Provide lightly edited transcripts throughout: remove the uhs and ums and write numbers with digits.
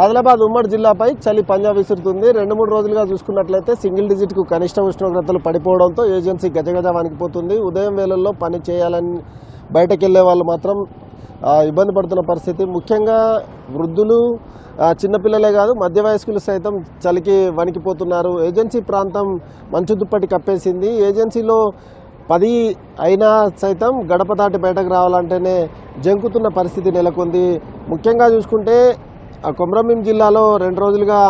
ఆదిలాబాద్ ఉమ్మడి జిల్లాపై చలి పంజా విసురుతుంది. 2-3 రోజులుగా చూసుకున్నట్లయితే సింగిల్ డిజిట్కు కనిష్ట ఉష్ణోగ్రతలు పడిపోవడంతో ఏజెన్సీ గజగజ వణికిపోతుంది. ఉదయం వేళల్లో పని చేయాలని బయటకు వెళ్లే వాళ్ళు మాత్రం ఇబ్బంది పడుతున్న పరిస్థితి. ముఖ్యంగా వృద్ధులు, చిన్నపిల్లలే కాదు మధ్య వయస్కులు సైతం చలికి వణికిపోతున్నారు. ఏజెన్సీ ప్రాంతం మంచు దుప్పటి కప్పేసింది. ఏజెన్సీలో 10 అయినా సైతం గడప దాటి బయటకు రావాలంటేనే జంకుతున్న పరిస్థితి నెలకొంది. ముఖ్యంగా చూసుకుంటే కొమరంభీం జిల్లాలో 2 రోజులుగా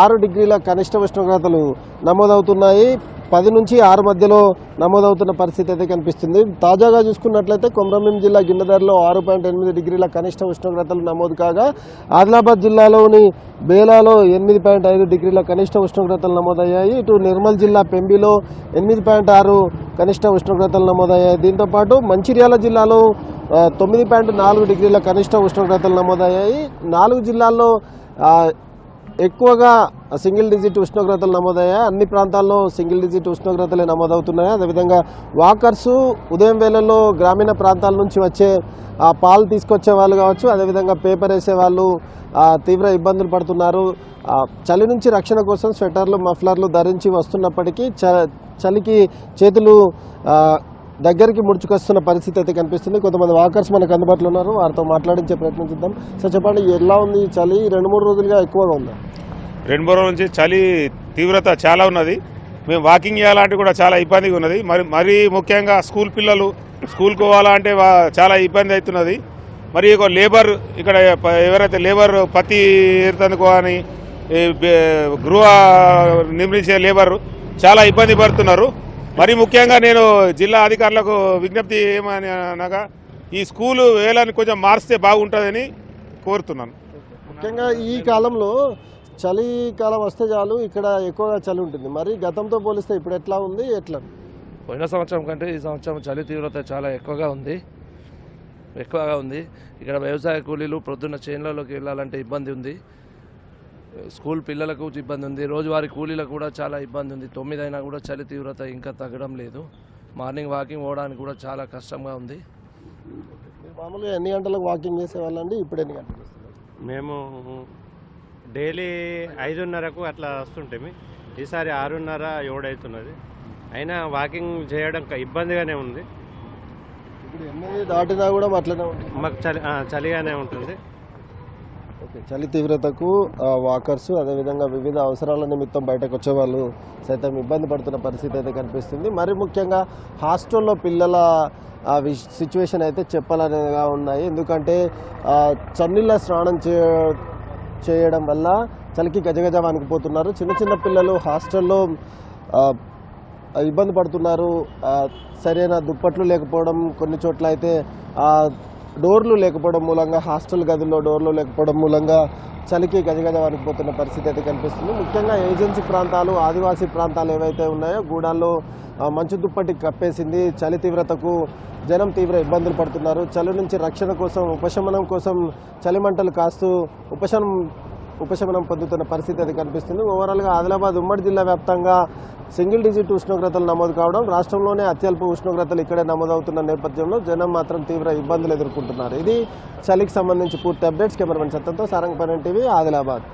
6 డిగ్రీల కనిష్ట ఉష్ణోగ్రతలు నమోదవుతున్నాయి. 10 నుంచి 6 మధ్యలో నమోదవుతున్న పరిస్థితి అయితే కనిపిస్తుంది. తాజాగా చూసుకున్నట్లయితే కొమరంభీం జిల్లా గిన్నెదారిలో 6.8 డిగ్రీల కనిష్ట ఉష్ణోగ్రతలు నమోదు కాగా, ఆదిలాబాద్ జిల్లాలోని బేలాలో 8.5 డిగ్రీల కనిష్ట ఉష్ణోగ్రతలు నమోదయ్యాయి. ఇటు నిర్మల్ జిల్లా పెంబిలో 8.6 కనిష్ట ఉష్ణోగ్రతలు నమోదయ్యాయి. దీంతోపాటు మంచిర్యాల జిల్లాలో 9.4 డిగ్రీల కనిష్ట ఉష్ణోగ్రతలు నమోదయ్యాయి. 4 జిల్లాల్లో ఎక్కువగా సింగిల్ డిజిట్ ఉష్ణోగ్రతలు నమోదయ్యాయి. అన్ని ప్రాంతాల్లో సింగిల్ డిజిట్ ఉష్ణోగ్రతలే నమోదవుతున్నాయి. అదేవిధంగా వాకర్సు ఉదయం వేళల్లో గ్రామీణ ప్రాంతాల నుంచి వచ్చే పాలు తీసుకొచ్చే వాళ్ళు కావచ్చు, అదేవిధంగా పేపర్ వేసే వాళ్ళు తీవ్ర ఇబ్బందులు పడుతున్నారు. చలి నుంచి రక్షణ కోసం స్వెటర్లు, మఫ్లర్లు ధరించి వస్తున్నప్పటికీ చలికి చేతులు దగ్గరికి ముడుచుకొస్తున్న పరిస్థితి అయితే కనిపిస్తుంది. కొంతమంది వాకర్స్ మనకు అందుబాటులో ఉన్నారు, వారితో మాట్లాడించే ప్రయత్నం చేద్దాం. సార్ చెప్పండి, ఎలా ఉంది చలి? 2-3 రోజులుగా ఎక్కువగా ఉంది. 2-3 రోజుల నుంచి చలి తీవ్రత చాలా ఉన్నది. మేము వాకింగ్ చేయాలంటే కూడా చాలా ఇబ్బందిగా ఉన్నది. మరీ ముఖ్యంగా స్కూల్ పిల్లలు స్కూల్కి పోవాలంటే చాలా ఇబ్బంది అవుతున్నది. మరి ఒక లేబర్ ఇక్కడ ఎవరైతే లేబర్ పత్తి ఏరుతందుకు అని గృహ నిర్మించే లేబర్ చాలా ఇబ్బంది పడుతున్నారు. మరి ముఖ్యంగా నేను జిల్లా అధికారులకు విజ్ఞప్తి ఏమని అనగా ఈ స్కూలు వేళని కొంచెం మారిస్తే బాగుంటుందని కోరుతున్నాను. ముఖ్యంగా ఈ కాలంలో చలికాలం వస్తే చాలు ఇక్కడ ఎక్కువగా చలి ఉంటుంది. మరి గతంతో పోలిస్తే ఇప్పుడు ఎట్లా ఉంది? పోయిన సంవత్సరం కంటే ఈ సంవత్సరం చలి తీవ్రత చాలా ఎక్కువగా ఉంది. ఇక్కడ వ్యవసాయ కూలీలు ప్రొద్దున్న చేనులలోకి వెళ్ళాలంటే ఇబ్బంది ఉంది. స్కూల్ పిల్లలకు ఇబ్బంది ఉంది. రోజువారీ కూలీలకు కూడా చాలా ఇబ్బంది ఉంది. 9 అయినా కూడా చలి తీవ్రత ఇంకా తగ్గడం లేదు. మార్నింగ్ వాకింగ్ పోవడానికి కూడా చాలా కష్టంగా ఉంది. మామూలుగా ఎన్ని గంటలకు వాకింగ్ చేసేవాళ్ళండి? ఇప్పుడు ఎన్ని గంటలు? మేము డైలీ 5:30కు అట్లా వస్తుంటే ఈసారి 6:30-7 అవుతున్నది. అయినా వాకింగ్ చేయడం ఇబ్బందిగానే ఉంది. ఇప్పుడు 8 దాటినా కూడా అట్లనే ఉంటుంది. మాకు చలిగానే ఉంటుంది. ఓకే, చలి తీవ్రతకు వాకర్సు అదేవిధంగా వివిధ అవసరాల నిమిత్తం బయటకు వచ్చేవాళ్ళు సైతం ఇబ్బంది పడుతున్న పరిస్థితి అయితే కనిపిస్తుంది. మరి ముఖ్యంగా హాస్టల్లో పిల్లల సిచ్యువేషన్ అయితే చెప్పాలనేగా ఉన్నాయి. ఎందుకంటే చన్నీళ్ళ స్నానం చేయడం వల్ల చలికి గజగజ వణికిపోతున్నారు. చిన్న పిల్లలు హాస్టల్లో ఇబ్బంది పడుతున్నారు. సరైన దుప్పట్లు లేకపోవడం, కొన్ని చోట్ల అయితే డోర్లు లేకపోవడం మూలంగా, హాస్టల్ గదుల్లో డోర్లు లేకపోవడం మూలంగా చలికి గజగజ వణికిపోతున్న పరిస్థితి అయితే కనిపిస్తుంది. ముఖ్యంగా ఏజెన్సీ ప్రాంతాలు, ఆదివాసీ ప్రాంతాలు ఏవైతే ఉన్నాయో గూడాల్లో మంచు దుప్పటి కప్పేసింది. చలి తీవ్రతకు జనం తీవ్ర ఇబ్బందులు పడుతున్నారు. చలి నుంచి రక్షణ కోసం, ఉపశమనం కోసం చలిమంటలు కాస్తూ ఉపశమనం పొందుతున్న పరిస్థితి అయితే కనిపిస్తుంది. ఓవరాల్గా ఆదిలాబాద్ ఉమ్మడి జిల్లా వ్యాప్తంగా సింగిల్ డిజిట్ ఉష్ణోగ్రతలు నమోదు కావడం, రాష్ట్రంలోనే అత్యల్ప ఉష్ణోగ్రతలు ఇక్కడే నమోదవుతున్న నేపథ్యంలో జనం మాత్రం తీవ్ర ఇబ్బందులు ఎదుర్కొంటున్నారు. ఇది చలికి సంబంధించి పూర్తి అప్డేట్స్. కెమెరామెన్ సత్యంతో సారంగపల్లి టీవీ, ఆదిలాబాద్.